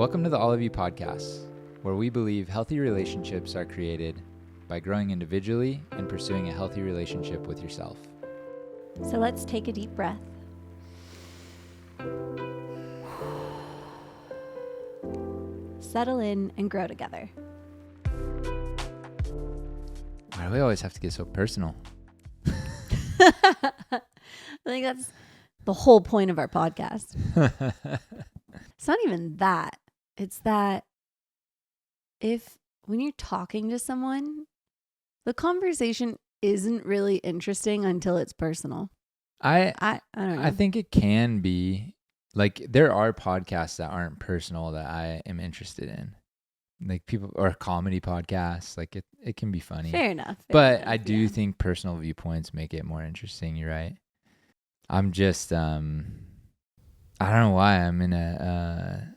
Welcome to the All of You podcast, where we believe healthy relationships are created by growing individually and pursuing a healthy relationship with yourself. So let's take a deep breath. Settle in and grow together. Why do we always have to get so personal? I think that's the whole point of our podcast. It's not even that. It's that when you're talking to someone, the conversation isn't really interesting until it's personal. I don't know. I think it can be. Like, there are podcasts that aren't personal that I am interested in. Like people, or comedy podcasts, like it can be funny. Fair enough. But I do think personal viewpoints make it more interesting. You're right. I'm just, I don't know why I'm in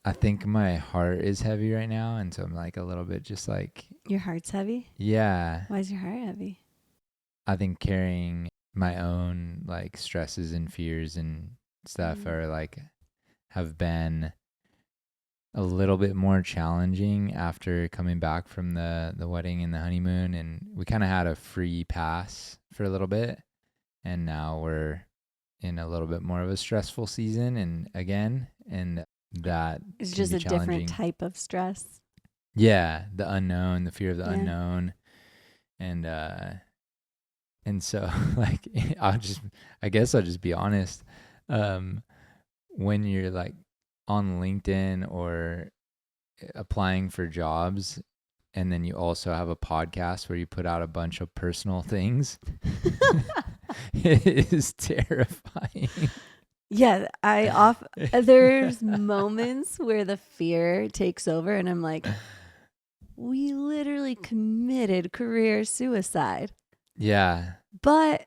I think my heart is heavy right now. And so I'm like a little bit just like. Your heart's heavy? Yeah. Why is your heart heavy? I think carrying my own like stresses and fears and stuff are like, have been a little bit more challenging after coming back from the wedding and the honeymoon. And we kind of had a free pass for a little bit. And now we're in a little bit more of a stressful season. And that it's just a different type of stress. Yeah. The unknown, the fear of the unknown. And so like, I guess I'll just be honest. When you're like on LinkedIn or applying for jobs, and then you also have a podcast where you put out a bunch of personal things, it is terrifying. Yeah, there's moments where the fear takes over and I'm like, we literally committed career suicide. Yeah. But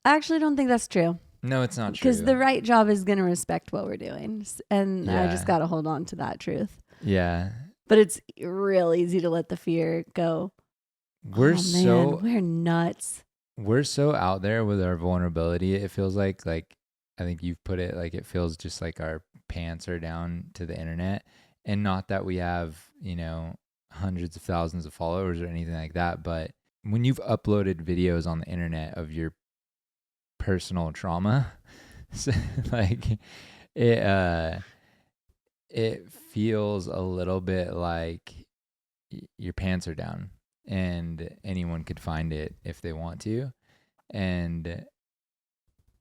I actually don't think that's true. No, it's not true. Because the right job is going to respect what we're doing. And I just got to hold on to that truth. Yeah. But it's real easy to let the fear go. We're nuts. We're so out there with our vulnerability. It feels like I think you've put it, like it feels just like our pants are down to the internet. And not that we have, hundreds of thousands of followers or anything like that. But when you've uploaded videos on the internet of your personal trauma, like it feels a little bit like your pants are down and anyone could find it if they want to. And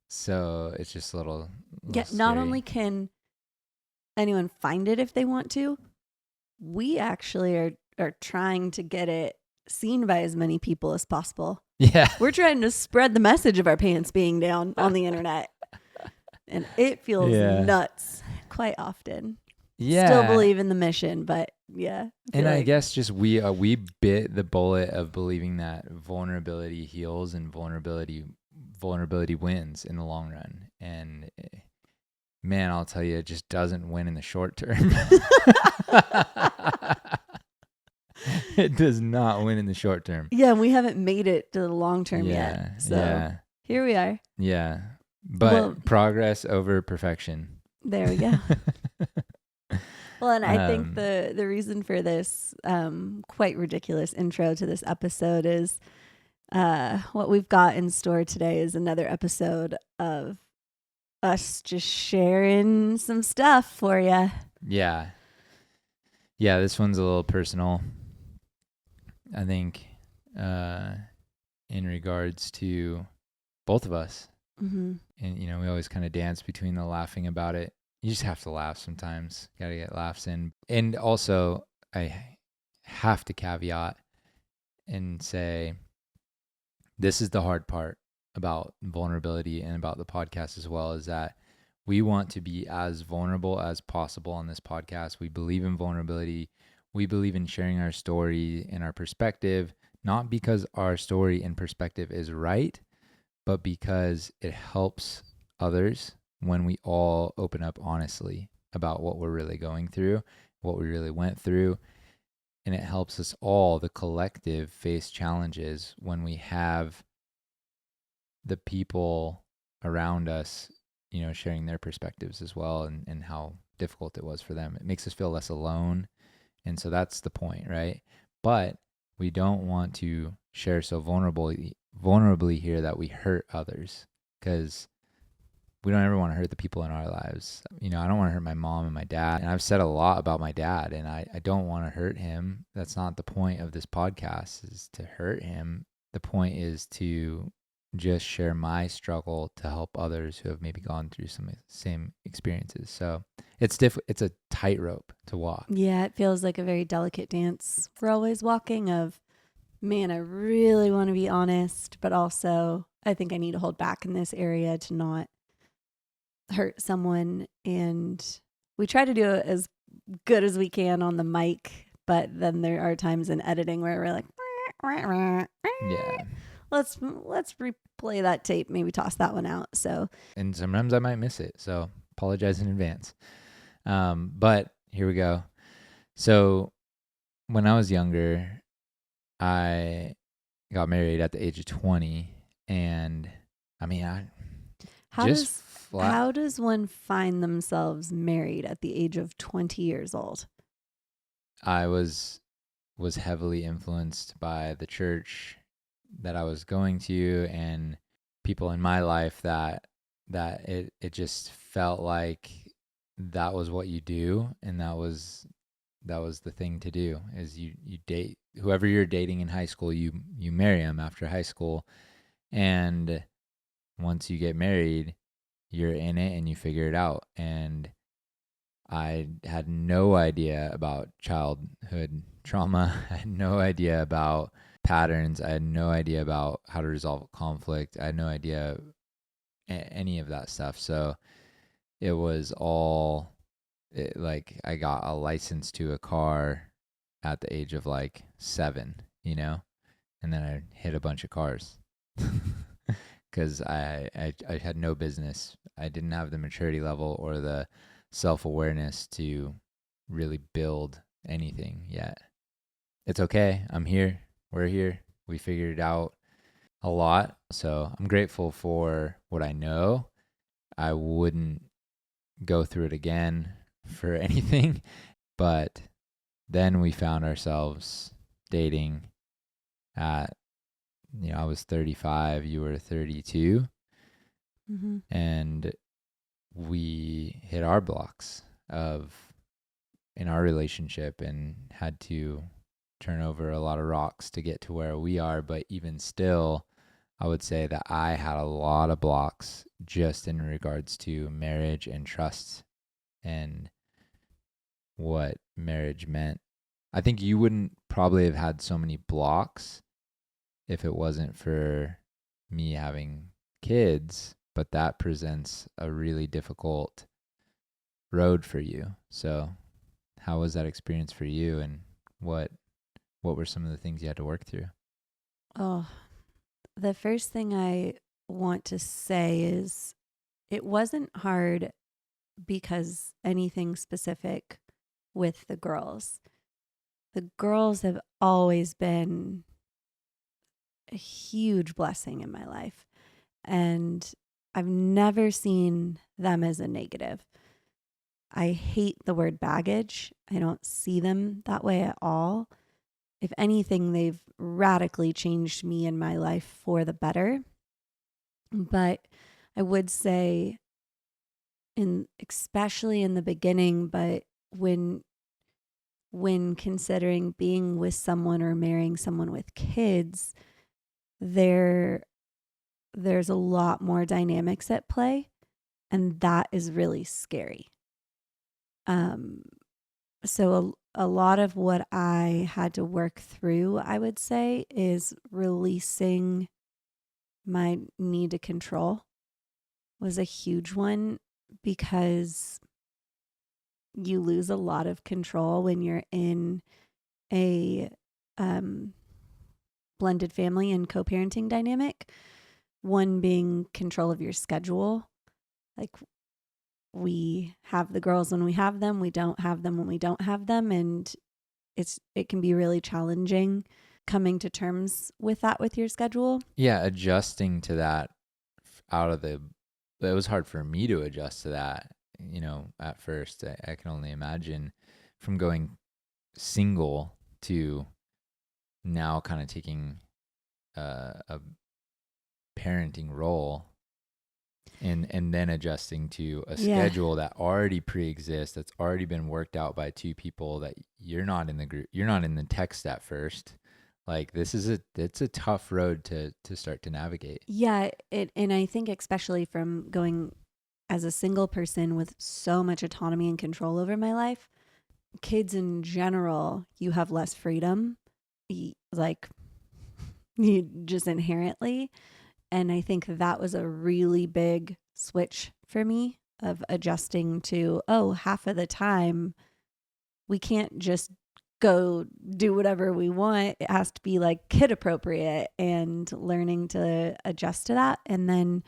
so it's just a little not scary. Only can anyone find it if they want to, we actually are trying to get it seen by as many people as possible. Yeah. We're trying to spread the message of our pants being down on the internet. And it feels nuts quite often. Yeah. Still believe in the mission, but yeah. And I guess just we bit the bullet of believing that vulnerability heals and vulnerability wins in the long run. And man, I'll tell you, it just doesn't win in the short term. It does not win in the short term. Yeah, and we haven't made it to the long term yet. So here we are. Yeah. But progress over perfection. There we go. Well, and I think the reason for this quite ridiculous intro to this episode is what we've got in store today is another episode of us just sharing some stuff for you. Yeah. Yeah, this one's a little personal. I think in regards to both of us. Mm-hmm. And, we always kind of dance between the laughing about it. You just have to laugh sometimes. Got to get laughs in. And also, I have to caveat and say, this is the hard part about vulnerability and about the podcast as well, is that we want to be as vulnerable as possible on this podcast. We believe in vulnerability. We believe in sharing our story and our perspective, not because our story and perspective is right, but because it helps others when we all open up honestly about what we're really going through, what we really went through. And it helps us all, the collective, face challenges when we have the people around us, sharing their perspectives as well and how difficult it was for them. It makes us feel less alone. And so that's the point, right? But we don't want to share so vulnerably here that we hurt others, because we don't ever want to hurt the people in our lives. I don't want to hurt my mom and my dad. And I've said a lot about my dad, and I don't want to hurt him. That's not the point of this podcast, is to hurt him. The point is to just share my struggle to help others who have maybe gone through some same experiences. So it's it's a tightrope to walk. Yeah, it feels like a very delicate dance we're always walking of, man, I really want to be honest, but also I think I need to hold back in this area to not hurt someone. And we try to do it as good as we can on the mic, but then there are times in editing where we're like, Yeah. Let's replay that tape, maybe toss that one out. So, and sometimes I might miss it, so apologize in advance. But here we go. So when I was younger, I got married at the age of 20, and I mean, how does one find themselves married at the age of 20 years old? I was heavily influenced by the church that I was going to, and people in my life that it just felt like that was what you do, and that was the thing to do, is you date whoever you're dating in high school, you marry them after high school, and once you get married, you're in it and you figure it out. And I had no idea about childhood trauma. I had no idea about patterns. I had no idea about how to resolve conflict. I had no idea any of that stuff. So it was all like I got a license to a car at the age of like 7, and then I hit a bunch of cars because I had no business. I didn't have the maturity level or the self-awareness to really build anything yet. It's okay. I'm here. We're here. We figured it out a lot. So I'm grateful for what I know. I wouldn't go through it again for anything. But then we found ourselves dating at, I was 35, you were 32. Mm-hmm. And we hit our blocks in our relationship and had to turn over a lot of rocks to get to where we are. But even still, I would say that I had a lot of blocks just in regards to marriage and trust and what marriage meant. I think you wouldn't probably have had so many blocks if it wasn't for me having kids, but that presents a really difficult road for you. So how was that experience for you, and what were some of the things you had to work through? Oh, the first thing I want to say is it wasn't hard because anything specific with the girls. The girls have always been a huge blessing in my life, and I've never seen them as a negative. I hate the word baggage. I don't see them that way at all. If anything, they've radically changed me in my life for the better. But I would say, especially in the beginning, but when considering being with someone or marrying someone with kids, there's a lot more dynamics at play, and that is really scary. So a lot of what I had to work through, I would say, is releasing my need to control was a huge one, because you lose a lot of control when you're in a blended family and co-parenting dynamic. One being control of your schedule. Like, we have the girls when we have them, we don't have them when we don't have them, and it can be really challenging coming to terms with that with your schedule. Yeah, adjusting to that it was hard for me to adjust to that at first. I can only imagine from going single to now kind of taking a parenting role and then adjusting to a schedule that already pre-exists, that's already been worked out by two people, that you're not in the group, you're not in the text at first. Like it's a tough road to start to navigate. Yeah, and I think especially from going as a single person with so much autonomy and control over my life, kids in general, you have less freedom, like you just inherently. And I think that was a really big switch for me of adjusting to, half of the time we can't just go do whatever we want. It has to be like kid appropriate, and learning to adjust to that. And then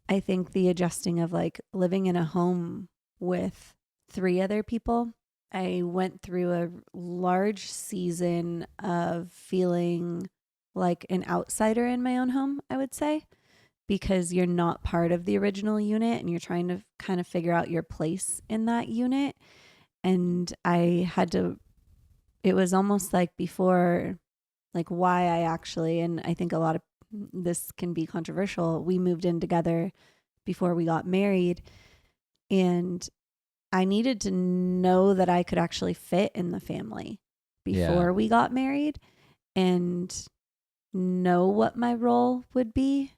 I think the adjusting of like living in a home with 3 other people, I went through a large season of feeling like an outsider in my own home, I would say, because you're not part of the original unit and you're trying to kind of figure out your place in that unit. And it was almost like before, like why I actually, and I think a lot of this can be controversial, we moved in together before we got married, and I needed to know that I could actually fit in the family before we got married and know what my role would be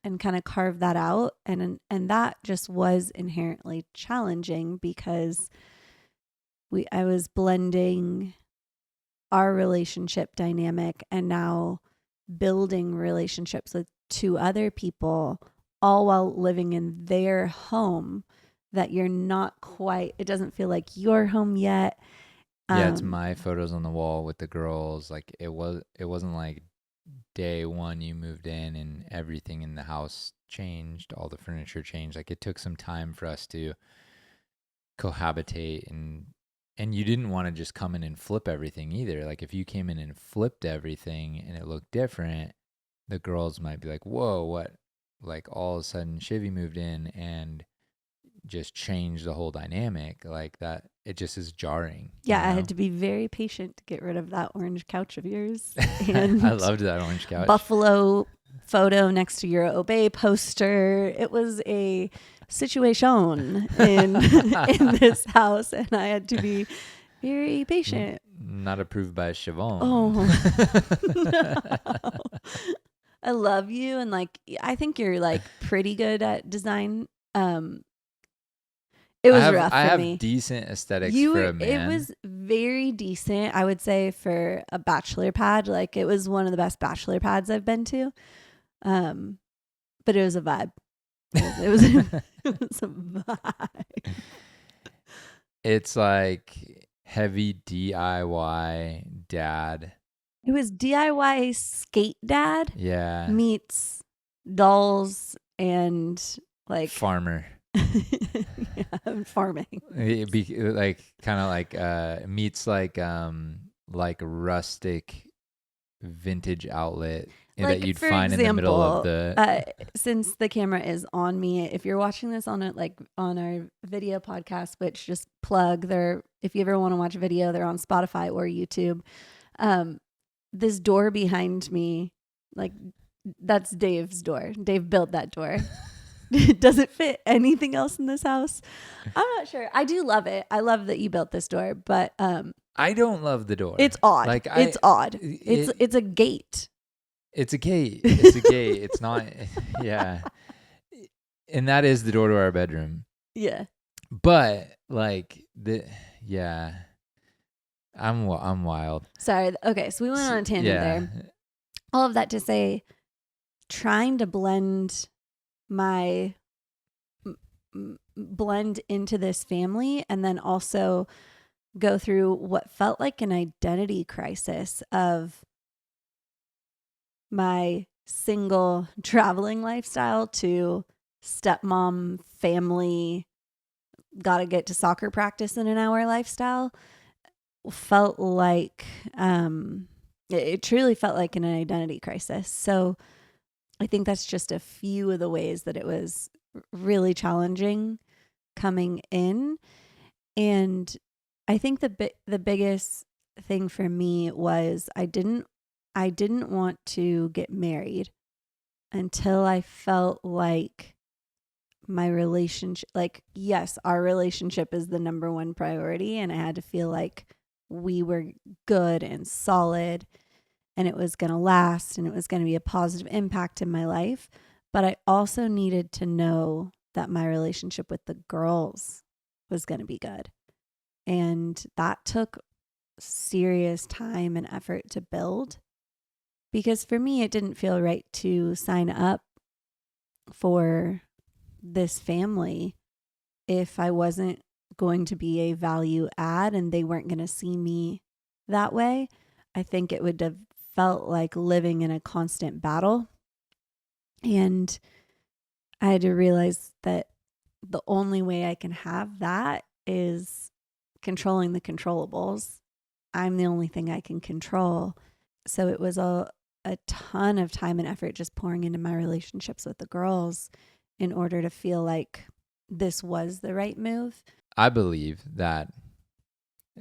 and kind of carve that out. And that just was inherently challenging because I was blending our relationship dynamic and now building relationships with 2 other people, all while living in their home that you're not quite, it doesn't feel like your home yet. It's my photos on the wall with the girls. Like it wasn't like day one you moved in and everything in the house changed, all the furniture changed. Like it took some time for us to cohabitate, and you didn't want to just come in and flip everything either. Like if you came in and flipped everything and it looked different, the girls might be like, whoa, what? Like all of a sudden Shivy moved in and just changed the whole dynamic. Like that, it just is jarring. Yeah, I had to be very patient to get rid of that orange couch of yours. And I loved that orange couch. Buffalo photo next to your Obey poster. It was a situation in this house, and I had to be very patient. Not approved by Siobhan. No. I love you, and like I think you're like pretty good at design. It was rough for me. I have decent aesthetics for a man. It was very decent, I would say, for a bachelor pad. Like it was one of the best bachelor pads I've been to. But it was a vibe. It was a vibe. It's like heavy DIY dad. It was DIY skate dad. Yeah. Meets dolls and like farmer. Yeah, farming. It'd be like kind of like meets like rustic vintage outlet like, that you'd find in the middle of the since the camera is on me, if you're watching this on on our video podcast, which just plug there, if you ever want to watch a video, they're on Spotify or YouTube. This door behind me, like that's Dave's door. Dave built that door. Does it fit anything else in this house? I'm not sure. I do love it. I love that you built this door, but I don't love the door. It's odd. It's odd. It's a gate. It's a gate. It's a gate. It's not. Yeah, and that is the door to our bedroom. Yeah, but like I'm wild. Sorry. Okay, so we went on a tangent there. All of that to say, trying to blend into this family, and then also go through what felt like an identity crisis of my single traveling lifestyle to stepmom family, gotta get to soccer practice in an hour lifestyle. Felt like it truly felt like an identity crisis. So I think that's just a few of the ways that it was really challenging coming in. And I think the biggest thing for me was I didn't want to get married until I felt like my relationship, like, yes, our relationship is the number one priority. And I had to feel like we were good and solid and it was going to last and it was going to be a positive impact in my life. But I also needed to know that my relationship with the girls was going to be good. And that took serious time and effort to build, because for me, it didn't feel right to sign up for this family if I wasn't going to be a value add and they weren't going to see me that way. I think it would have felt like living in a constant battle. And I had to realize that the only way I can have that is controlling the controllables. I'm the only thing I can control. So it was a ton of time and effort just pouring into my relationships with the girls in order to feel like this was the right move. I believe that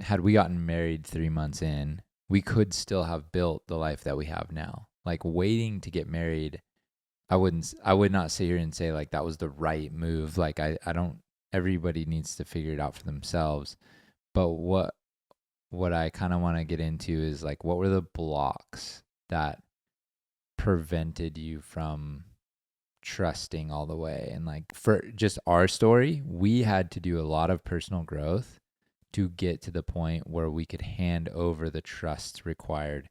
had we gotten married 3 months in, we could still have built the life that we have now. Like, waiting to get married, I would not sit here and say like that was the right move. Like, I don't, everybody needs to figure it out for themselves. But what I kind of want to get into is like, what were the blocks that prevented you from trusting all the way? And like, for just our story, we had to do a lot of personal growth to get to the point where we could hand over the trust required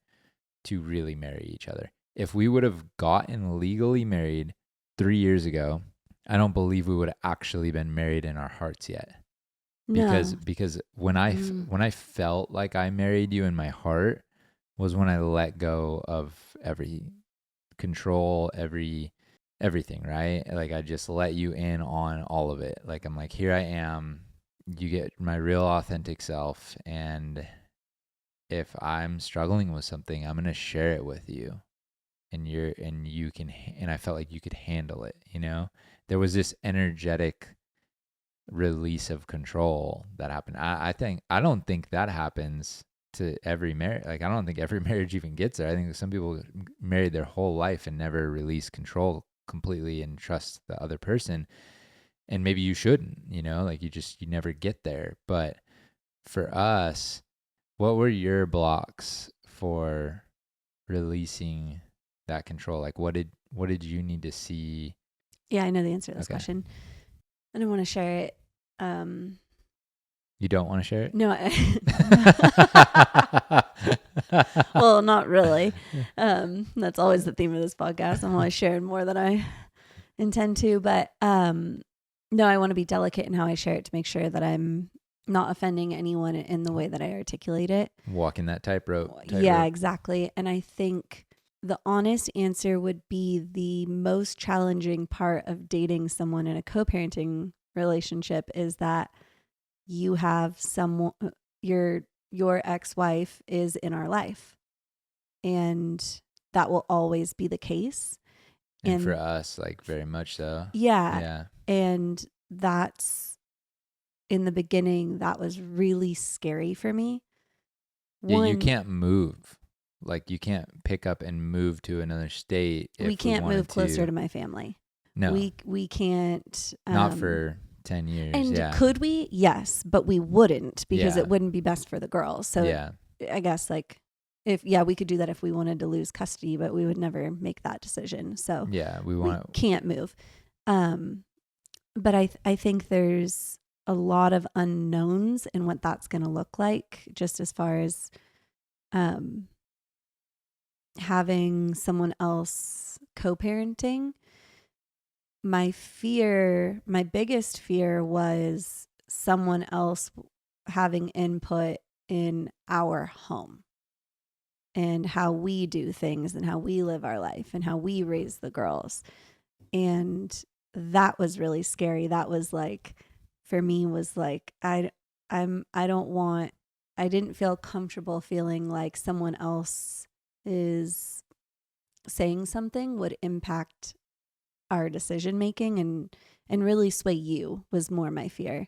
to really marry each other. If we would have gotten legally married 3 years ago, I don't believe we would have actually been married in our hearts yet. Because when I felt like I married you in my heart was when I let go of every control, everything, right? Like, I just let you in on all of it. Like, I'm like, here I am. You get my real authentic self, and if I'm struggling with something, I'm going to share it with you. And I felt like you could handle it, you know? There was this energetic release of control that happened. I don't think that happens to every marriage. Like, I don't think every marriage even gets there. I think some people married their whole life and never release control completely and trust the other person. And maybe you shouldn't, you know, like you never get there. But for us, what were your blocks for releasing that control? Like, what did you need to see? Yeah, I know the answer to this question. I don't want to share it. You don't want to share it? No. Well, not really. That's always the theme of this podcast. I'm always sharing more than I intend to. But no, I want to be delicate in how I share it to make sure that I'm not offending anyone in the way that I articulate it. Walking that tightrope. Yeah, exactly. And I think the honest answer would be the most challenging part of dating someone in a co-parenting relationship is that you have someone, your ex-wife is in our life, and that will always be the case. And for us, like, very much so. Yeah. And that's, in the beginning, that was really scary for me. Yeah, you can't move. Like, you can't pick up and move to another state. We can't move closer to my family. No. We can't. Not for 10 years. And could we? Yes, but we wouldn't, because it wouldn't be best for the girls. So I guess, like, we could do that if we wanted to lose custody, but we would never make that decision. So we can't move. But I think there's a lot of unknowns in what that's going to look like, just as far as having someone else co-parenting. My biggest fear was someone else having input in our home and how we do things and how we live our life and how we raise the girls. And that was really scary. That was like, for me, was like, I didn't feel comfortable feeling like someone else is saying something would impact our decision making and really sway you was more my fear.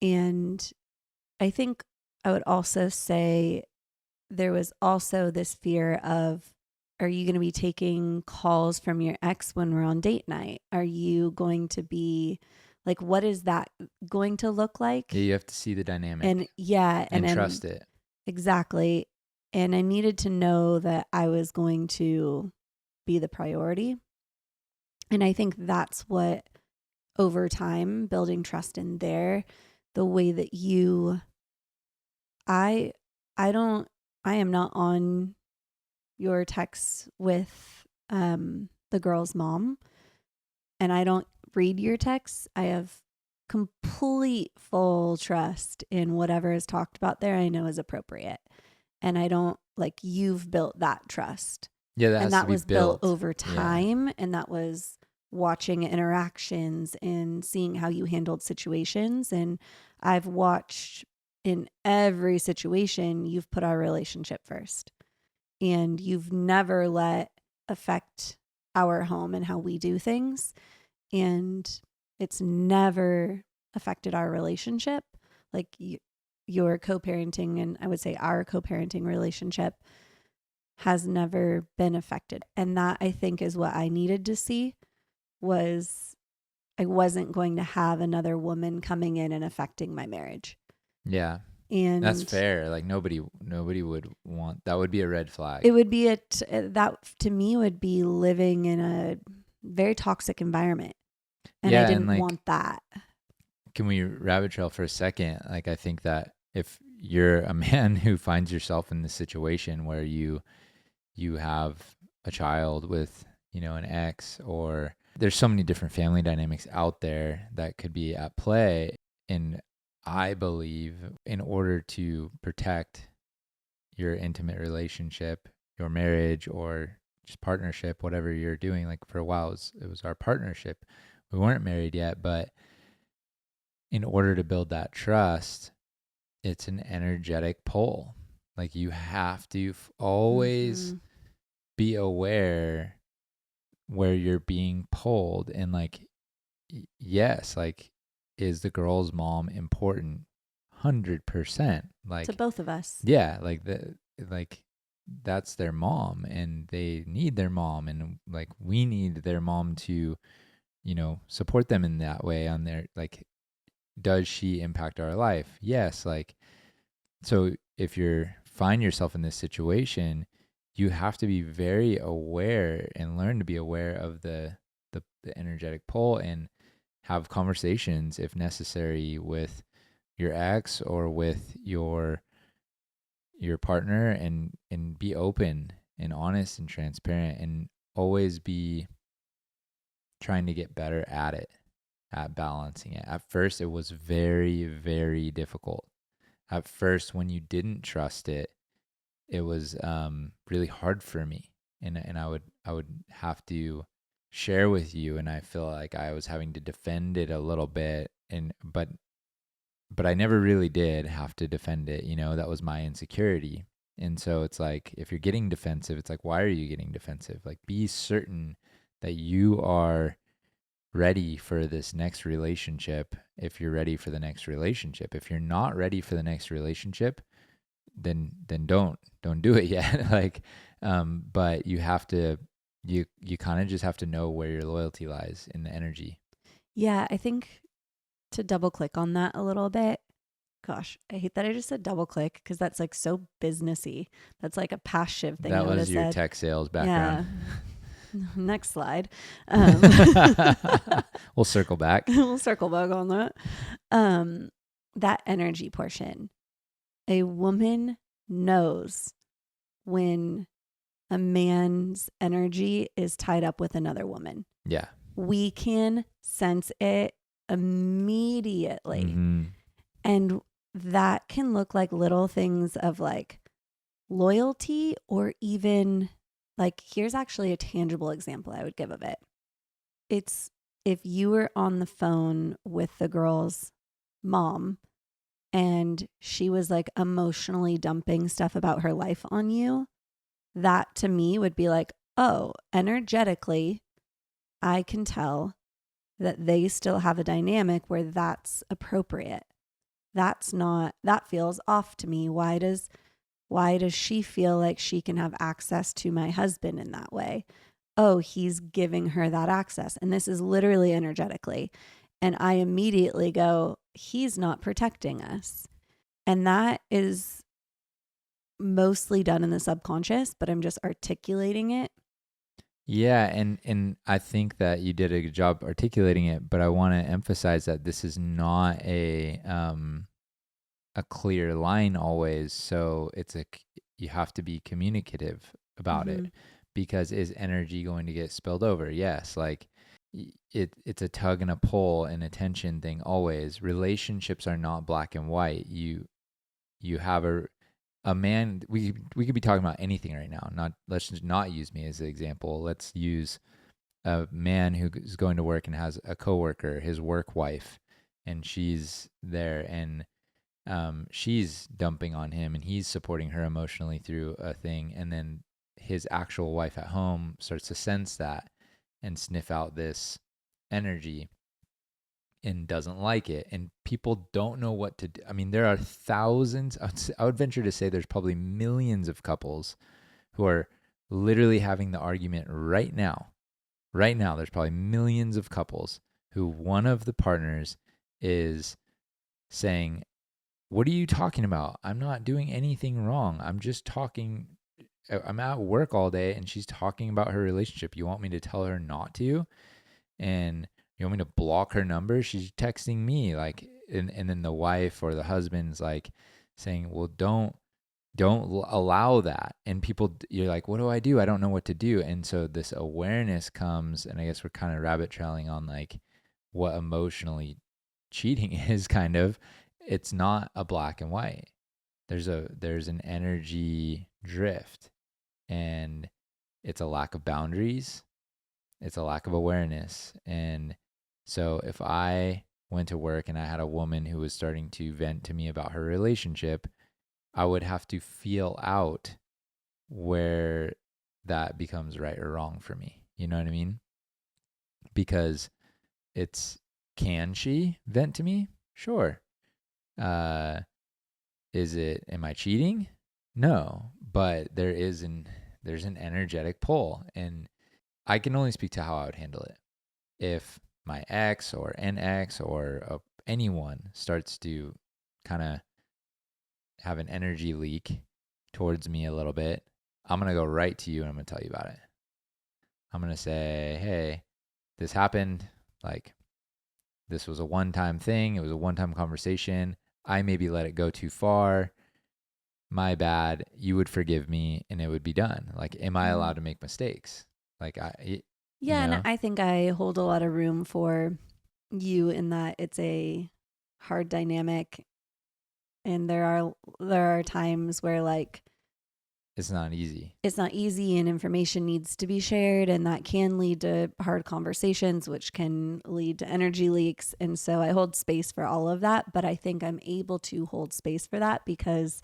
And I think I would also say there was also this fear of, are you going to be taking calls from your ex when we're on date night? Are you going to be like, what is that going to look like? Yeah, you have to see the dynamic. And yeah, and trust it. Exactly. And I needed to know that I was going to be the priority. And I think that's what, over time, building trust in there, the way that I am not on your texts with the girl's mom, and I don't read your texts. I have complete full trust in whatever is talked about there. I know is appropriate. And I don't, like, you've built that trust. Yeah, and that was built over Yeah. time. And that was watching interactions and seeing how you handled situations. And I've watched in every situation, you've put our relationship first. And you've never let affect our home and how we do things. And it's never affected our relationship. Like your co-parenting, and I would say our co-parenting relationship, has never been affected. And that, I think, is what I needed to see, was I wasn't going to have another woman coming in and affecting my marriage. Yeah. And that's fair. Like nobody would want, that would be a red flag. It would be that to me would be living in a very toxic environment. And I didn't want that. Can we rabbit trail for a second? Like, I think that if you're a man who finds yourself in this situation where you have a child with, an ex, or there's so many different family dynamics out there that could be at play. And I believe in order to protect your intimate relationship, your marriage, or just partnership, whatever you're doing, like for a while, it was our partnership. We weren't married yet, but in order to build that trust, it's an energetic pull. Like you have to always be aware where you're being pulled. And like, yes, like, is the girl's mom important? 100%. Like to both of us. Yeah. Like that's their mom, and they need their mom. And like, we need their mom to, support them in that way on their, like, does she impact our life? Yes. Like, so if find yourself in this situation, you have to be very aware and learn to be aware of the energetic pull, and have conversations if necessary with your ex or with your partner, and be open and honest and transparent, and always be trying to get better at it, at balancing it. At first, it was very, very difficult. At first, when you didn't trust it, it was really hard for me, and I would have to share with you, and I feel like I was having to defend it a little bit, but I never really did have to defend it. That was my insecurity. And so it's like, if you're getting defensive, it's like, why are you getting defensive? Like, be certain that you are ready for this next relationship. If you're ready for the next relationship, if you're not ready for the next relationship, then don't do it yet. Like, but you have to, you kind of just have to know where your loyalty lies in the energy. Yeah. I think to double click on that a little bit. Gosh, I hate that I just said double click, because that's like so businessy. That's like a past Shiv thing. That was your tech sales background. Yeah. Next slide. We'll circle back. We'll circle back on that. That energy portion. A woman knows when a man's energy is tied up with another woman. Yeah. We can sense it immediately. Mm-hmm. And that can look like little things of like loyalty, or even like, here's actually a tangible example I would give of it. It's if you were on the phone with the girl's mom and she was like emotionally dumping stuff about her life on you, that to me would be like, oh, energetically, I can tell that they still have a dynamic where that's appropriate. That feels off to me. Why does she feel like she can have access to my husband in that way? Oh, he's giving her that access. And this is literally energetically. And I immediately go, he's not protecting us. And that is mostly done in the subconscious, but I'm just articulating it. Yeah, and I think that you did a good job articulating it, but I want to emphasize that this is not a clear line always. So you have to be communicative about it, because is energy going to get spilled over? Yes, like it's a tug and a pull and a tension thing always. Relationships are not black and white. You have a man, we could be talking about anything right now. Let's just not use me as an example. Let's use a man who is going to work and has a coworker, his work wife, and she's there, and she's dumping on him, and he's supporting her emotionally through a thing, and then his actual wife at home starts to sense that and sniff out this energy and doesn't like it, and people don't know what to do. I mean, there are thousands, I would venture to say there's probably millions of couples who are literally having the argument right now. Right now, there's probably millions of couples who one of the partners is saying, what are you talking about? I'm not doing anything wrong. I'm just talking. I'm at work all day and she's talking about her relationship. You want me to tell her not to? And you want me to block her number? She's texting me, like, and then the wife or the husband's like saying, well, don't allow that. And people, you're like, what do? I don't know what to do. And so this awareness comes, and I guess we're kind of rabbit trailing on like what emotionally cheating is, kind of. It's not a black and white. There's an energy drift, and it's a lack of boundaries. It's a lack of awareness. And so if I went to work and I had a woman who was starting to vent to me about her relationship, I would have to feel out where that becomes right or wrong for me. You know what I mean? Because can she vent to me? Sure. Am I cheating? No, but there's an energetic pull, and I can only speak to how I would handle it. If my ex or an ex or anyone starts to kind of have an energy leak towards me a little bit, I'm going to go right to you and I'm going to tell you about it. I'm going to say, hey, this happened. Like, this was a one-time thing. It was a one-time conversation. I maybe let it go too far. My bad. You would forgive me and it would be done. Like, am I allowed to make mistakes? Like, and I think I hold a lot of room for you in that it's a hard dynamic, and there are times where like it's not easy. It's not easy, and information needs to be shared, and that can lead to hard conversations, which can lead to energy leaks. And so I hold space for all of that, but I think I'm able to hold space for that because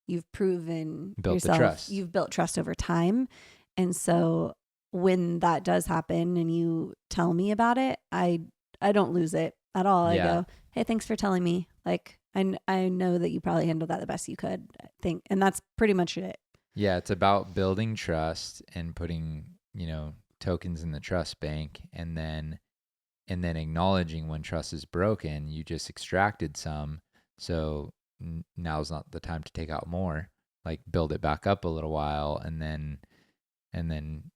you've proven yourself. You've built trust over time. And so when that does happen and you tell me about it, I don't lose it at all. Yeah. I go, hey, thanks for telling me. Like, I know that you probably handled that the best you could, I think. And that's pretty much it. Yeah, it's about building trust and putting, tokens in the trust bank, and then acknowledging when trust is broken. You just extracted some, so now's not the time to take out more. Like, build it back up a little while, and then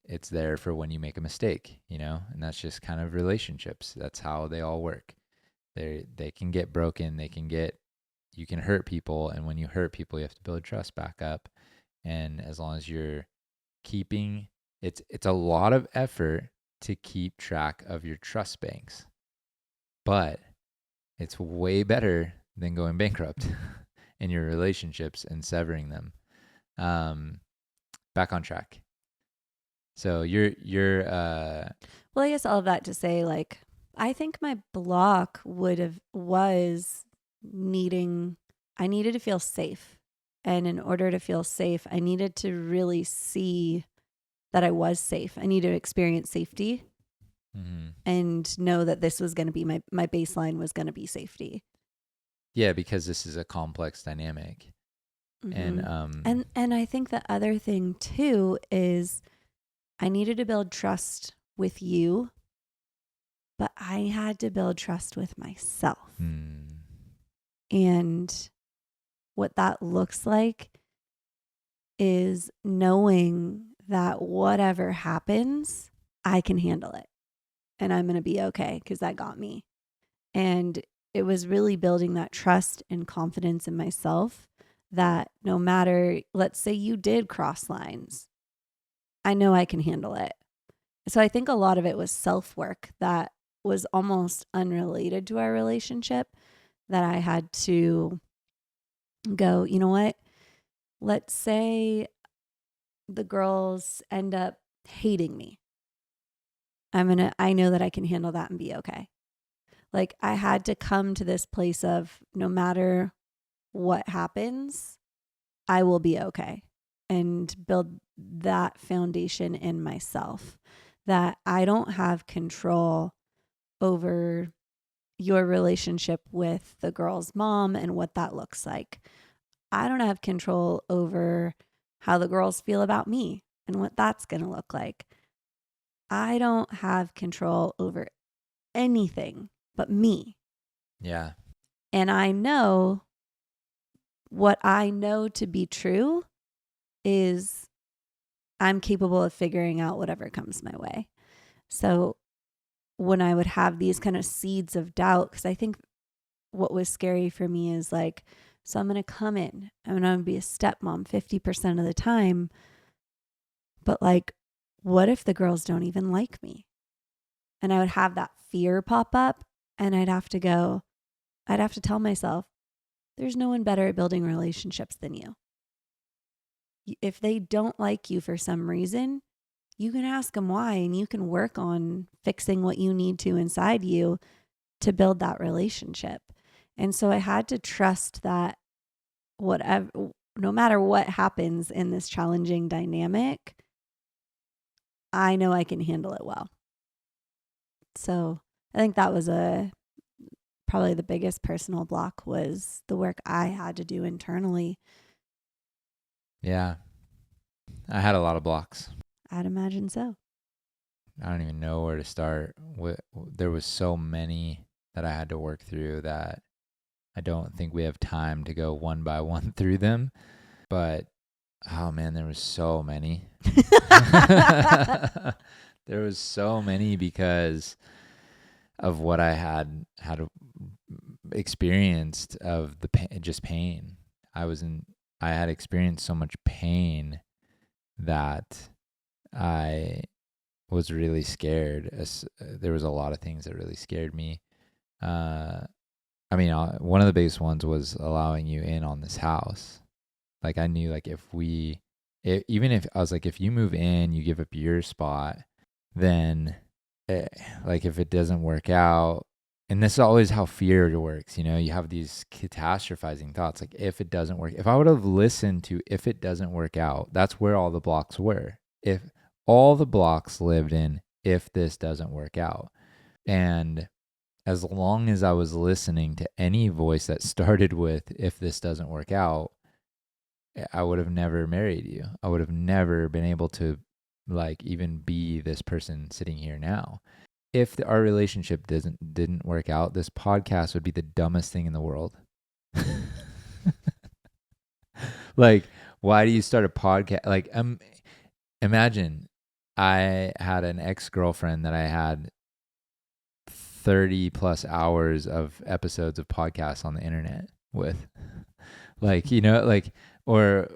it's there for when you make a mistake, and that's just kind of relationships. That's how they all work. They can get broken. You can hurt people, and when you hurt people, you have to build trust back up. And as long as you're keeping, it's a lot of effort to keep track of your trust banks, but it's way better than going bankrupt in your relationships and severing them. Back on track. So you're well, I guess all of that to say, like, I think my block was I needed to feel safe. And in order to feel safe, I needed to really see that I was safe. I needed to experience safety. and know that this was going to be my baseline was going to be safety. Yeah, because this is a complex dynamic. And I think the other thing too is I needed to build trust with you, but I had to build trust with myself. And what that looks like is knowing that whatever happens, I can handle it and I'm going to be okay because that got me. And it was really building that trust and confidence in myself that no matter, let's say you did cross lines, I know I can handle it. So I think a lot of it was self-work that was almost unrelated to our relationship, that I had to go, you know what? Let's say the girls end up hating me. I know that I can handle that and be okay. Like I had to come to this place of no matter what happens, I will be okay, and build that foundation in myself that I don't have control over your relationship with the girl's mom and what that looks like. I don't have control over how the girls feel about me and what that's going to look like. I don't have control over anything but me. Yeah. And I know what I know to be true is I'm capable of figuring out whatever comes my way. So when I would have these kind of seeds of doubt, because I think what was scary for me is like, so I'm going to come in, I'm going to be a stepmom 50% of the time. But like, what if the girls don't even like me? And I would have that fear pop up and I'd have to tell myself, there's no one better at building relationships than you. If they don't like you for some reason, you can ask them why and you can work on fixing what you need to inside you to build that relationship. And so I had to trust that whatever, no matter what happens in this challenging dynamic, I know I can handle it well. So I think that was probably the biggest personal block was the work I had to do internally. Yeah. I had a lot of blocks. I'd imagine so. I don't even know where to start. There was so many that I had to work through that I don't think we have time to go one by one through them. But, oh man, there was so many. There was so many because of what I had experienced of the pain. I had experienced so much pain that I was really scared. There was a lot of things that really scared me. I mean, one of the biggest ones was allowing you in on this house. Like I knew, like even if I was like, if you move in, you give up your spot, then like if it doesn't work out, and this is always how fear works, you know, you have these catastrophizing thoughts. Like if it doesn't work, if I would have listened to, if it doesn't work out, that's where all the blocks were. If all the blocks lived in, if this doesn't work out. And as long as I was listening to any voice that started with, if this doesn't work out, I would have never married you. I would have never been able to like even be this person sitting here now. If our relationship didn't work out, this podcast would be the dumbest thing in the world. Like, why do you start a podcast? Like, imagine I had an ex-girlfriend that I had 30 plus hours of episodes of podcasts on the internet with. Like, you know, like, or.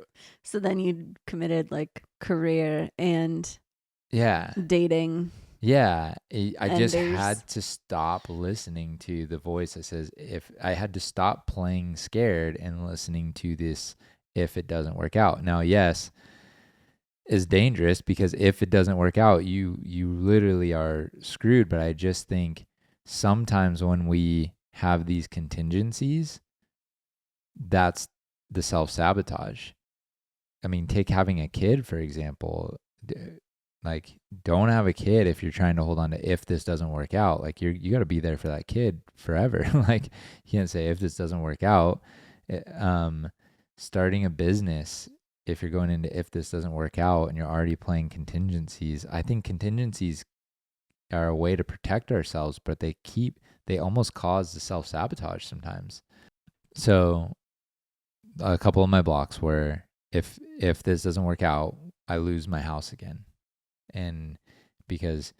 So then you committed like career and dating. Yeah. I just had to stop listening to the voice that says, if I had to stop playing scared and listening to this, if it doesn't work out. Now, yes, is dangerous because if it doesn't work out, you literally are screwed. But I just think sometimes when we have these contingencies, that's the self-sabotage. I mean, take having a kid, for example. Like, don't have a kid if you're trying to hold on to if this doesn't work out. Like, you got to be there for that kid forever. Like, you can't say if this doesn't work out. Starting a business, if you're going into if this doesn't work out and you're already playing contingencies, I think contingencies are a way to protect ourselves, but they almost cause the self-sabotage sometimes. So a couple of my blocks were, if this doesn't work out, I lose my house again. And because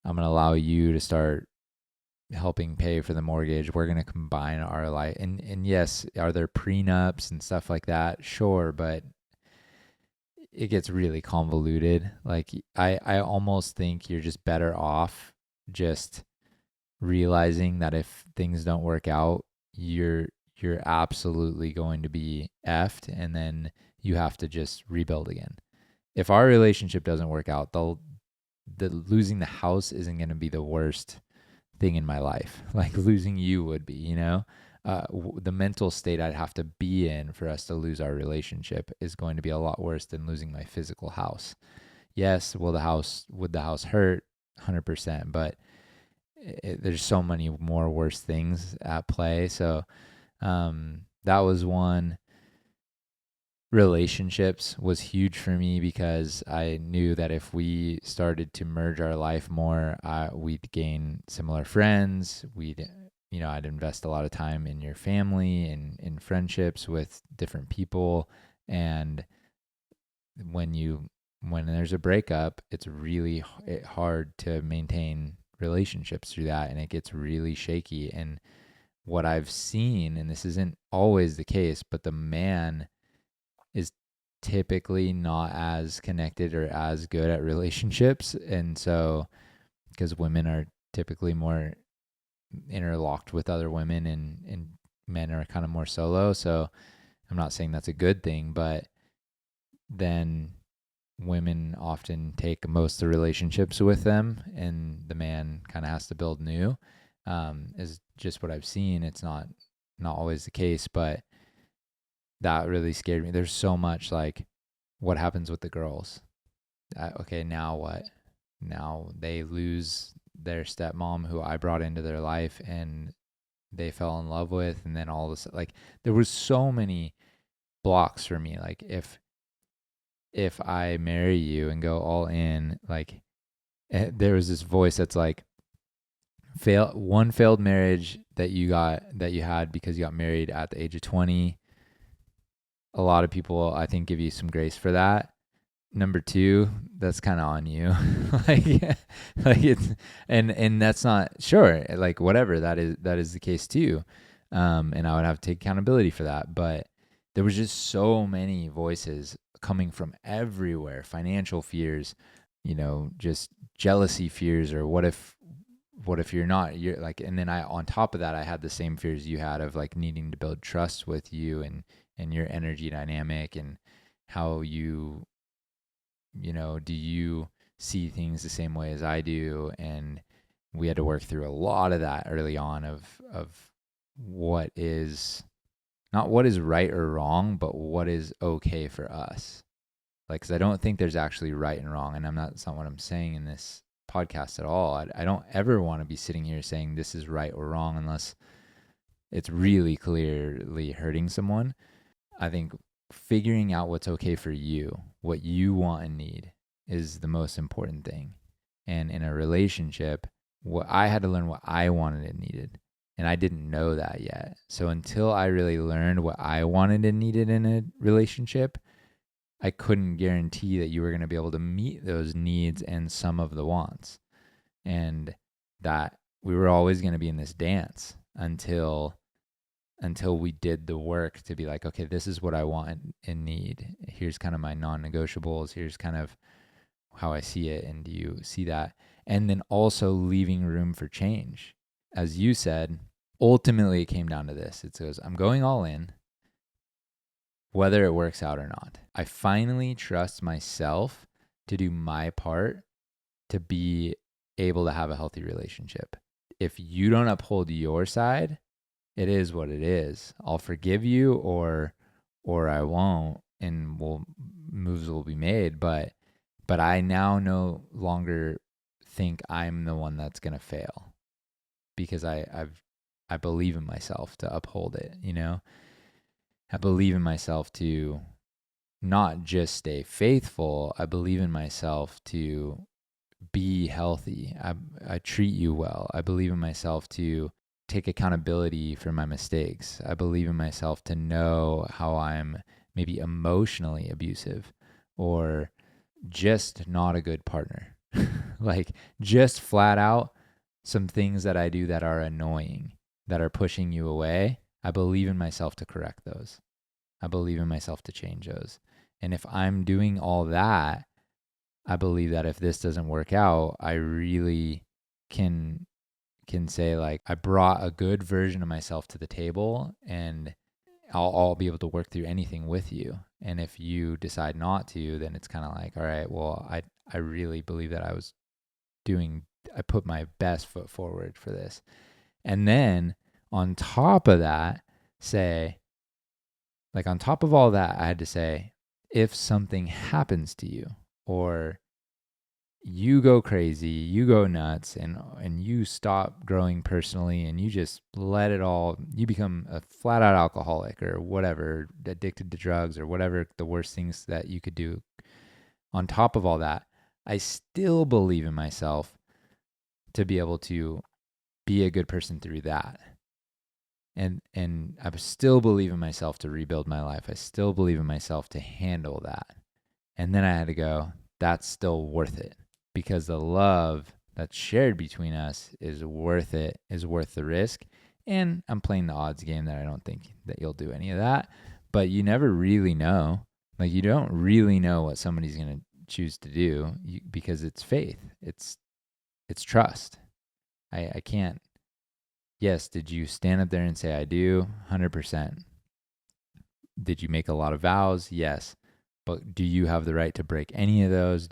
I'm going to allow you to start helping pay for the mortgage, we're going to combine our life. And yes, are there prenups and stuff like that? Sure, but it gets really convoluted. Like, I almost think you're just better off just realizing that if things don't work out, you're absolutely going to be effed, and then you have to just rebuild again. If our relationship doesn't work out, the losing the house isn't going to be the worst thing in my life. Like, losing you would be, you know? The mental state I'd have to be in for us to lose our relationship is going to be a lot worse than losing my physical house. Yes, would the house hurt? 100%, but there's so many more worse things at play. So that was one. Relationships was huge for me because I knew that if we started to merge our life more, we'd gain similar friends. I'd invest a lot of time in your family and in friendships with different people. And when there's a breakup, it's really hard to maintain relationships through that, and it gets really shaky. And what I've seen, and this isn't always the case, but the man is typically not as connected or as good at relationships. And so, because women are typically more interlocked with other women, and men are kind of more solo. So I'm not saying that's a good thing, but then women often take most of the relationships with them, and the man kind of has to build new. Is just what I've seen. It's not always the case, but that really scared me. There's so much, like, what happens with the girls? Okay, now what? Now they lose their stepmom, who I brought into their life and they fell in love with, and then all this, like, there was so many blocks for me. Like, if I marry you and go all in, like, there was this voice that's like, one failed marriage that you had because you got married at the age of 20. A lot of people, I think, give you some grace for that. Number two, that's kind of on you. like it's, and that's not, sure, like, whatever, that is the case too. And I would have to take accountability for that. But there was just so many voices coming from everywhere. Financial fears, just jealousy fears, or what if you're like, and then on top of that, I had the same fears you had of, like, needing to build trust with you and your energy dynamic, and how do you see things the same way as I do? And we had to work through a lot of that early on of what is not what is right or wrong, but what is okay for us. Like, because I don't think there's actually right and wrong, and that's not what I'm saying in this podcast at all. I don't ever want to be sitting here saying this is right or wrong unless it's really clearly hurting someone. I think figuring out what's okay for you, what you want and need, is the most important thing. And in a relationship, I had to learn what I wanted and needed. And I didn't know that yet. So until I really learned what I wanted and needed in a relationship, I couldn't guarantee that you were going to be able to meet those needs and some of the wants. And that we were always going to be in this dance until we did the work to be like, okay, this is what I want and need. Here's kind of my non-negotiables. Here's kind of how I see it. And do you see that? And then also leaving room for change. As you said, ultimately it came down to this. It says, I'm going all in, whether it works out or not. I finally trust myself to do my part to be able to have a healthy relationship. If you don't uphold your side, it is what it is. I'll forgive you or I won't, and moves will be made. But But I now no longer think I'm the one that's going to fail because I believe in myself to uphold it, you know? I believe in myself to not just stay faithful. I believe in myself to be healthy. I treat you well. I believe in myself to take accountability for my mistakes. I believe in myself to know how I'm maybe emotionally abusive or just not a good partner. Like just flat out some things that I do that are annoying, that are pushing you away. I believe in myself to correct those. I believe in myself to change those. And if I'm doing all that, I believe that if this doesn't work out, I really can say like I brought a good version of myself to the table, and I'll be able to work through anything with you. And if you decide not to, then it's kind of like, all right, well, I really believe that I put my best foot forward for this. And then on top of that, say, like on top of all that, I had to say, if something happens to you or you go crazy, you go nuts, and you stop growing personally, and you just let it all, you become a flat out alcoholic or whatever, addicted to drugs or whatever the worst things that you could do. On top of all that, I still believe in myself to be able to be a good person through that. And I still believe in myself to rebuild my life. I still believe in myself to handle that. And then I had to go, that's still worth it, because the love that's shared between us is worth it, is worth the risk. And I'm playing the odds game that I don't think that you'll do any of that, but you never really know. Like you don't really know what somebody's going to choose to do because it's faith. It's trust. I can't. Yes, did you stand up there and say I do? 100%. Did you make a lot of vows? Yes. But do you have the right to break any of those?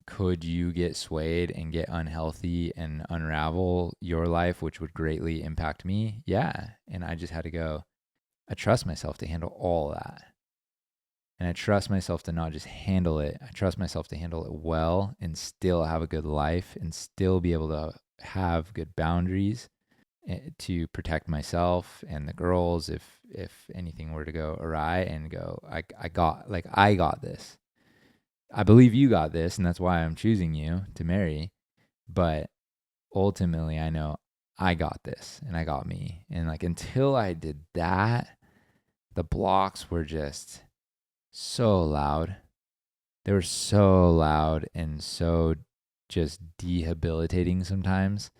Could you get swayed and get unhealthy and unravel your life, which would greatly impact me? Yeah. And I just had to go, I trust myself to handle all that. And I trust myself to not just handle it. I trust myself to handle it well and still have a good life and still be able to have good boundaries to protect myself and the girls if anything were to go awry, and go, I got this. I believe you got this, and that's why I'm choosing you to marry. But ultimately, I know I got this, and I got me. And like until I did that, the blocks were just so loud. They were so loud and so just debilitating sometimes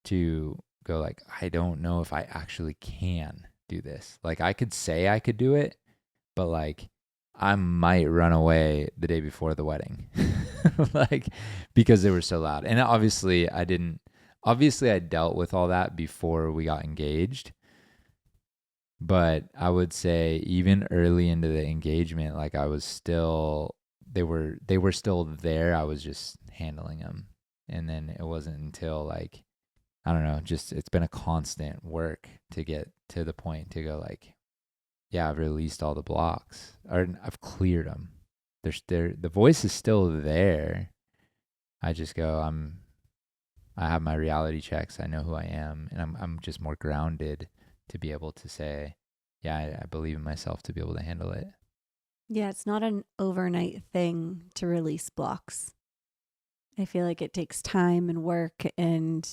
to go like, I don't know if I actually can do this. Like I could say I could do it, but like I might run away the day before the wedding. Like because they were so loud. And obviously I dealt with all that before we got engaged. But I would say even early into the engagement, like I was still, they were still there. I was just handling them. And then it wasn't until like, I don't know, just it's been a constant work to get to the point to go like, yeah, I've released all the blocks, or I've cleared them. The voice is still there. I just go, I have my reality checks. I know who I am, and I'm just more grounded to be able to say, yeah, I believe in myself to be able to handle it. Yeah, it's not an overnight thing to release blocks. I feel like it takes time and work, and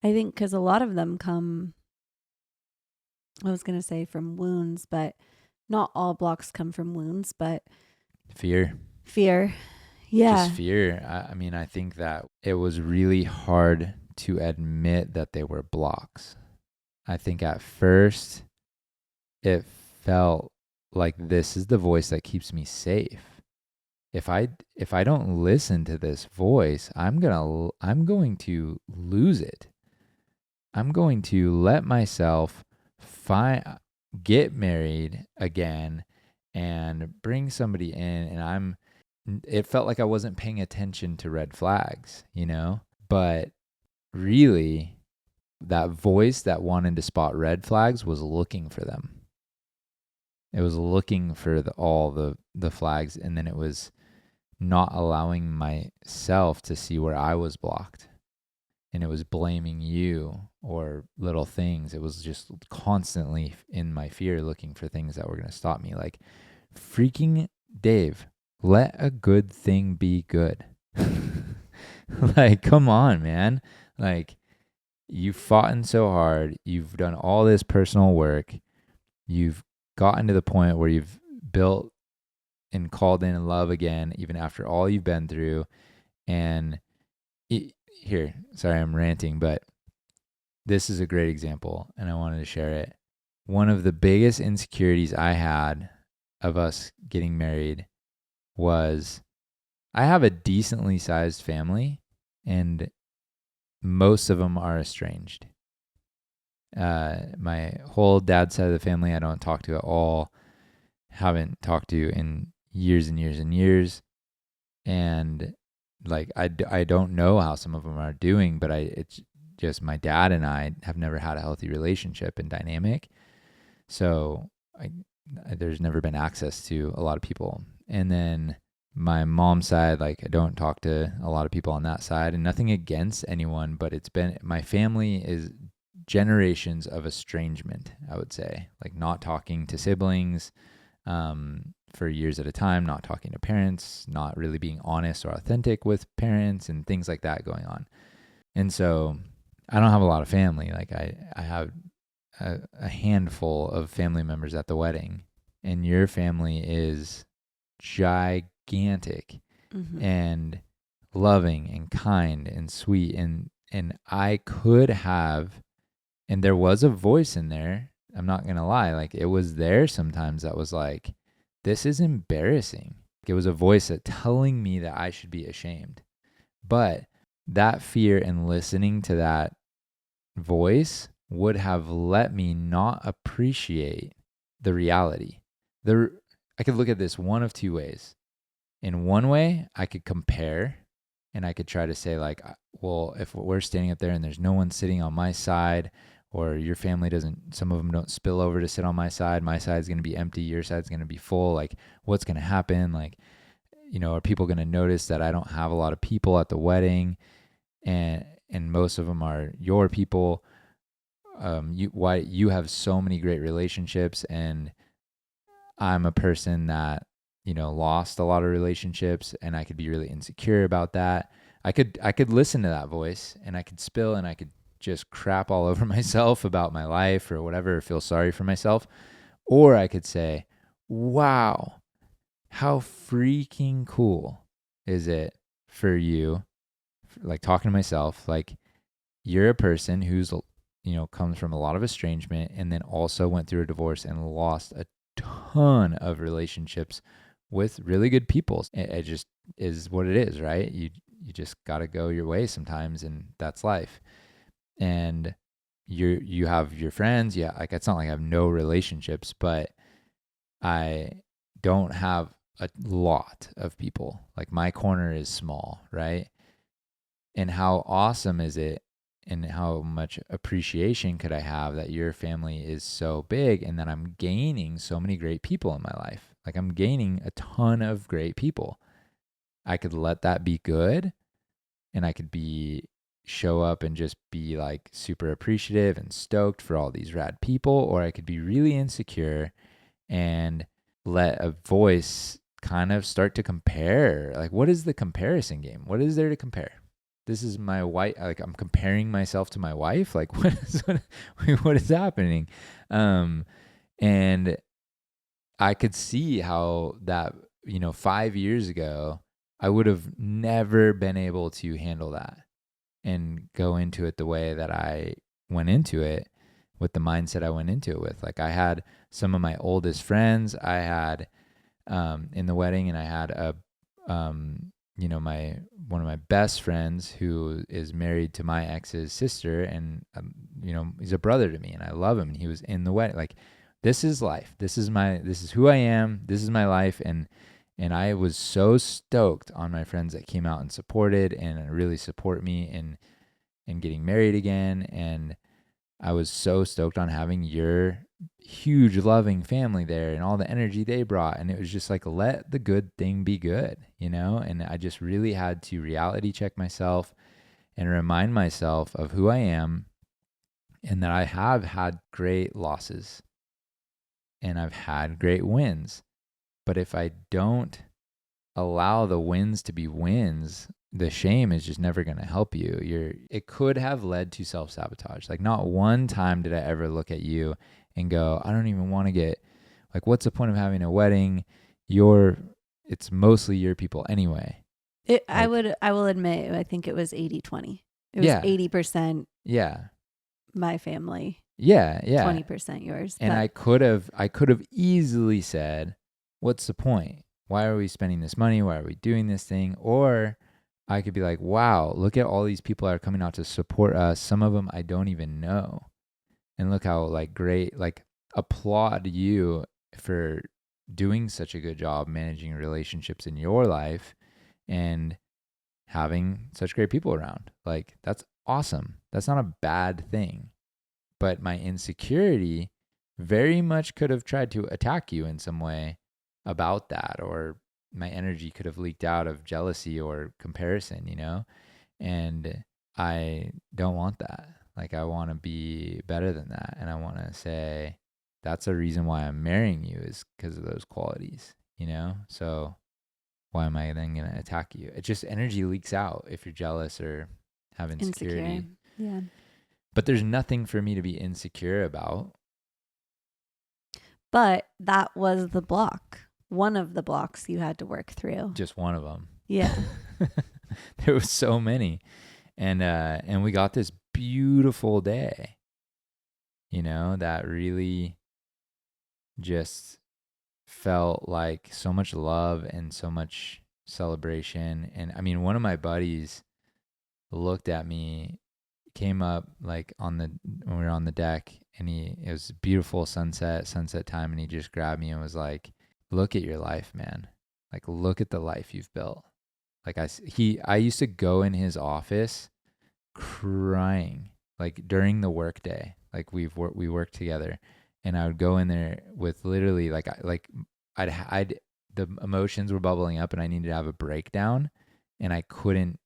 I think because a lot of them come, I was going to say from wounds, but not all blocks come from wounds, but Fear. Yeah. Just fear. I mean, I think that it was really hard to admit that they were blocks. I think at first it felt like this is the voice that keeps me safe. If I don't listen to this voice, I'm going to lose it. I'm going to let myself get married again and bring somebody in, and it felt like I wasn't paying attention to red flags, you know? But really, that voice that wanted to spot red flags was looking for them. It was looking for all the flags, and then it was not allowing myself to see where I was blocked. And it was blaming you or little things. It was just constantly in my fear looking for things that were going to stop me. Like, freaking Dave, let a good thing be good. Like, come on, man. Like, you've fought so hard. You've done all this personal work. You've gotten to the point where you've built and called in love again, even after all you've been through. And here, sorry, I'm ranting, but this is a great example and I wanted to share it. One of the biggest insecurities I had of us getting married was I have a decently sized family and most of them are estranged. My whole dad's side of the family I don't talk to at all, haven't talked to in years and years and years. And like, I don't know how some of them are doing, but it's just my dad and I have never had a healthy relationship and dynamic. So there's never been access to a lot of people. And then my mom's side, like, I don't talk to a lot of people on that side, and nothing against anyone, but it's been, my family is generations of estrangement, I would say, like not talking to siblings for years at a time, not talking to parents, not really being honest or authentic with parents and things like that going on. And so I don't have a lot of family. Like I have a handful of family members at the wedding, and your family is gigantic and loving and kind and sweet. And I could have, and there was a voice in there, I'm not going to lie, like it was there sometimes that was like, this is embarrassing. It was a voice that telling me that I should be ashamed. But that fear and listening to that voice would have let me not appreciate the reality. I could look at this one of two ways. In one way, I could compare and I could try to say like, well, if we're standing up there and there's no one sitting on my side, or your family doesn't, some of them don't spill over to sit on my side's going to be empty, your side's going to be full. Like, what's going to happen? Like, are people going to notice that I don't have a lot of people at the wedding, and most of them are your people? Why you have so many great relationships, and I'm a person that, lost a lot of relationships, and I could be really insecure about that. I could listen to that voice and I could spill and I could just crap all over myself about my life or whatever, or feel sorry for myself. Or I could say, wow, how freaking cool is it for you, like talking to myself, like you're a person who's, comes from a lot of estrangement and then also went through a divorce and lost a ton of relationships with really good people. It just is what it is, right? You just got to go your way sometimes, and that's life. And you have your friends. Yeah, like it's not like I have no relationships, but I don't have a lot of people. Like my corner is small, right? And how awesome is it, and how much appreciation could I have that your family is so big and that I'm gaining so many great people in my life. Like I'm gaining a ton of great people. I could let that be good, and I could show up and just be like super appreciative and stoked for all these rad people, or I could be really insecure and let a voice kind of start to compare. Like, what is the comparison game? What is there to compare? This is my wife. Like, I'm comparing myself to my wife. Like, what is happening? And I could see how that, 5 years ago, I would have never been able to handle that and go into it the way that I went into it, with the mindset I went into it with. Like I had some of my oldest friends I had in the wedding, and I had one of my best friends who is married to my ex's sister, and he's a brother to me, and I love him, and he was in the wedding. Like, this is life. This is who I am. This is my life. And I was so stoked on my friends that came out and supported and really support me in getting married again. And I was so stoked on having your huge loving family there and all the energy they brought. And it was just like, let the good thing be good, you know? And I just really had to reality check myself and remind myself of who I am and that I have had great losses and I've had great wins. But if I don't allow the wins to be wins, the shame is just never going to help you. It could have led to self-sabotage. Like not one time did I ever look at you and go, I don't even want to get, like, what's the point of having a wedding? It's mostly your people anyway. I will admit, I think it was 80-20. It was Yeah. 80% Yeah. my family. Yeah. 20% yours. And I could have easily said, what's the point? Why are we spending this money? Why are we doing this thing? Or I could be like, wow, look at all these people that are coming out to support us. Some of them I don't even know. And look how like great, like applaud you for doing such a good job managing relationships in your life and having such great people around. Like that's awesome. That's not a bad thing. But my insecurity very much could have tried to attack you in some way about that, or my energy could have leaked out of jealousy or comparison, you know? And I don't want that. Like, I want to be better than that. And I want to say, that's a reason why I'm marrying you is because of those qualities, you know? So why am I then going to attack you? It just energy leaks out if you're jealous or have insecurity. Insecure. Yeah. But there's nothing for me to be insecure about. But that was the block. One of the blocks you had to work through. Just one of them. Yeah. There was so many. And we got this beautiful day, you know, that really just felt like so much love and so much celebration. And I mean, one of my buddies looked at me, came up like when we were on the deck, and it was beautiful sunset time, and he just grabbed me and was like, look at your life, man. Like, look at the life you've built. Like I used to go in his office crying, like during the workday. Like we worked together, and I would go in there with literally I'd the emotions were bubbling up, and I needed to have a breakdown, and I couldn't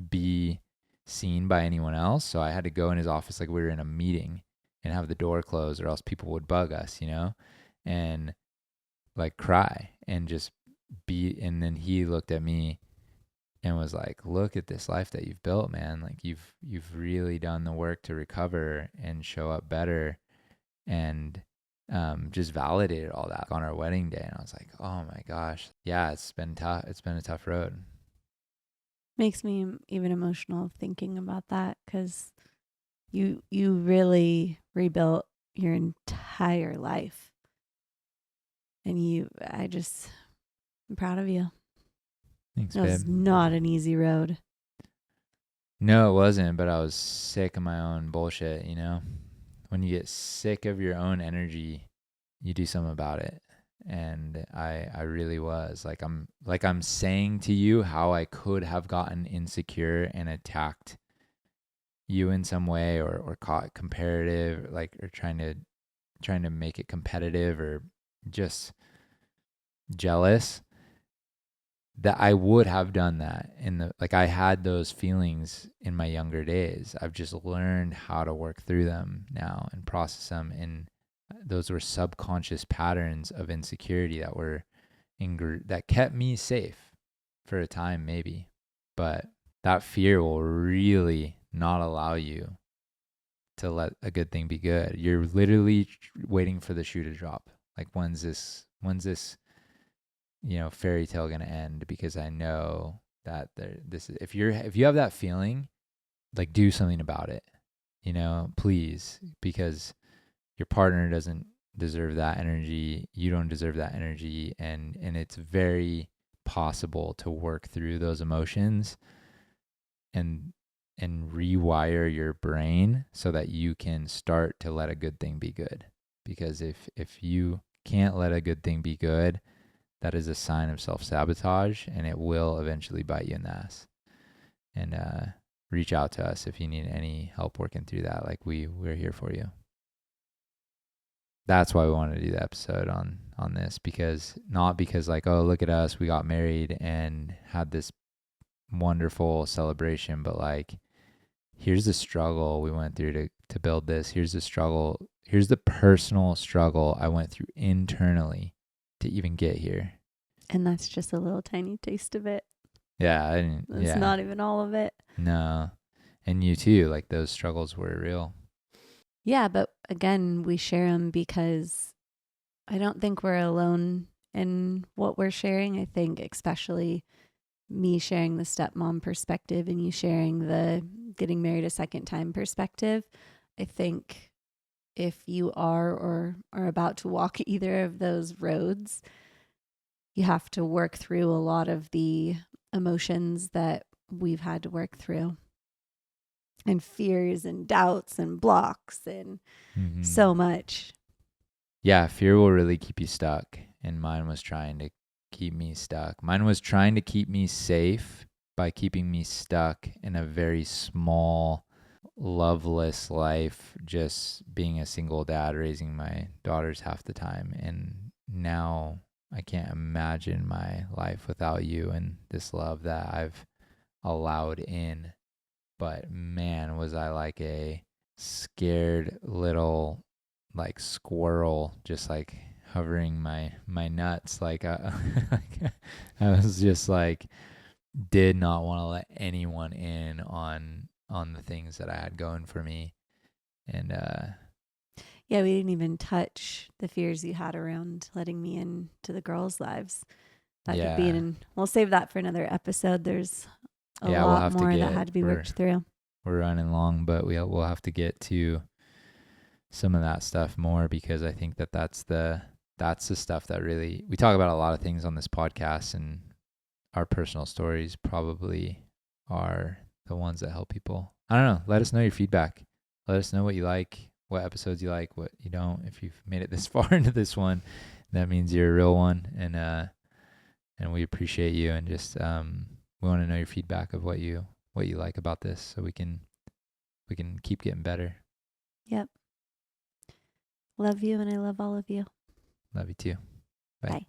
be seen by anyone else. So I had to go in his office like we were in a meeting and have the door closed, or else people would bug us, you know, and like cry and just be. And then he looked at me and was like, look at this life that you've built, man. Like you've really done the work to recover and show up better, and just validated all that on our wedding day. And I was like, oh my gosh, yeah, it's been tough. It's been a tough road. Makes me even emotional thinking about that, because you really rebuilt your entire life, and I'm proud of you. Thanks, It babe. was not an easy road. No, it wasn't, but I was sick of my own bullshit, you know? When you get sick of your own energy, you do something about it. And I really was. I'm saying to you how I could have gotten insecure and attacked you in some way, or caught comparative, like, or trying to make it competitive, or just jealous. That I would have done that I had those feelings in my younger days. I've just learned how to work through them now and process them. And those were subconscious patterns of insecurity that kept me safe for a time, maybe. But that fear will really not allow you to let a good thing be good. You're literally waiting for the shoe to drop. Like, when's this fairy tale gonna end? Because I know that if you have that feeling, like, do something about it, please, because your partner doesn't deserve that energy. You don't deserve that energy, and it's very possible to work through those emotions and rewire your brain so that you can start to let a good thing be good. Because if you can't let a good thing be good, that is a sign of self-sabotage, and it will eventually bite you in the ass. And reach out to us if you need any help working through that. Like we're here for you. That's why we wanted to do the episode on this, because not because like, oh, look at us, we got married and had this wonderful celebration, but like, here's the struggle we went through to build this. Here's the struggle. Here's the personal struggle I went through internally to even get here. And that's just a little tiny taste of it. Yeah. It's not even all of it. No. And you too, like those struggles were real. Yeah, but again, we share them because I don't think we're alone in what we're sharing. I think especially me sharing the stepmom perspective and you sharing the getting married a second time perspective. I think if you are about to walk either of those roads, you have to work through a lot of the emotions that we've had to work through, and fears and doubts and blocks and so much. Yeah, fear will really keep you stuck. And mine was trying to keep me stuck. Mine was trying to keep me safe by keeping me stuck in a very small, loveless life, just being a single dad, raising my daughters half the time. And now I can't imagine my life without you and this love that I've allowed in. But man, was I like a scared little like squirrel, just like hovering my nuts. Like, like I was just like, did not want to let anyone in on the things that I had going for me. And yeah, we didn't even touch the fears you had around letting me into the girls' lives. That could be we'll save that for another episode. There's a lot more that had to be worked through. We're running long, but we'll have to get to some of that stuff more, because I think that's the stuff that really, we talk about a lot of things on this podcast, and our personal stories probably are the ones that help people. I don't know. Let us know your feedback. Let us know what you like, what episodes you like, what you don't. If you've made it this far into this one, that means you're a real one. And we appreciate you, and just, we want to know your feedback of what you like about this, so we can keep getting better. Yep. Love you, and I love all of you. Love you too. Bye. Bye.